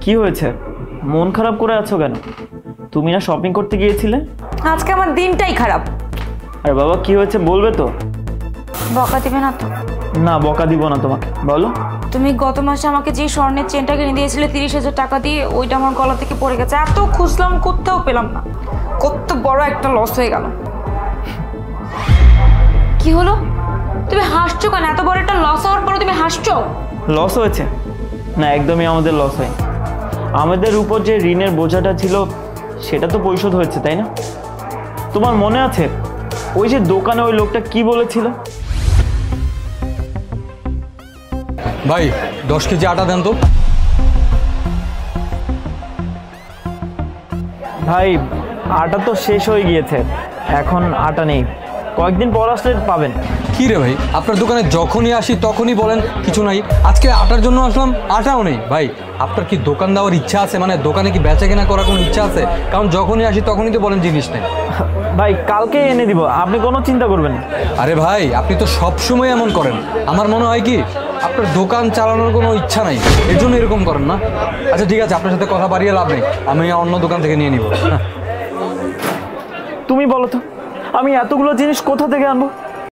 কি হয়েছে? মন খারাপ করে আছো কেন? তুমি না শপিং করতে গিয়েছিলে? আজকে আমার দিনটাই খারাপ। আরে বাবা, কি হয়েছে বলবে তো? বকা দিবে না তো? না, বকা দিব না তোমাকে, বলো। তুমি গত মাসে আমাকে যে স্বর্ণের চেনটা কিনে দিয়েছিলে 30,000 টাকা দিয়ে, ওইটা আমার গলা থেকে পড়ে গেছে। এত খুঁজলাম, কোথাও পেলাম না। কত বড় একটা লস হয়ে গেল। কি হলো? তুমি হাসছো কেন? এত বড় একটা লস হওয়ার পরে তুমি হাসছো? লস হয়েছে না, একদমই আমাদের লস হয়। আমাদের উপর যে ঋণের বোঝাটা ছিল সেটা তো পরিশোধ হয়েছে, তাই না? তোমার মনে আছে ওই যে দোকানে ওই লোকটা কি বলেছিল? ভাই 10 কেজি আটা দেন তো। ভাই, আটা তো শেষ হয়ে গিয়েছে, এখন আটা নেই। কয়েকদিন পর আসলে পাবেন। কি রে ভাই, আপনার দোকানে যখনই আসি তখনই বলেন কিছু নাই। আজকে আটার জন্য আসলাম, আটাও নেই। ভাই আপনার কি দোকান দেওয়ার ইচ্ছা আছে? মানে দোকানে কি বেচা কেনা করার কোনো ইচ্ছা আছে? কারণ যখনই আসি তখনই তো বলেন জিনিস নেই। ভাই, কালকে এনে দিব, আপনি কোনো চিন্তা করবেন না। আরে ভাই, আপনি তো সবসময় এমন করেন। আমার মনে হয় কি আপনার দোকান চালানোর কোনো ইচ্ছা নাই, এর জন্য এরকম করেন না। আচ্ছা ঠিক আছে, আপনার সাথে কথা বাড়িয়ে লাভ নেই, আমি অন্য দোকান থেকে নিয়ে নিব। তুমি বলো তো, আমি এতগুলো জিনিস কোথা থেকে আনবো?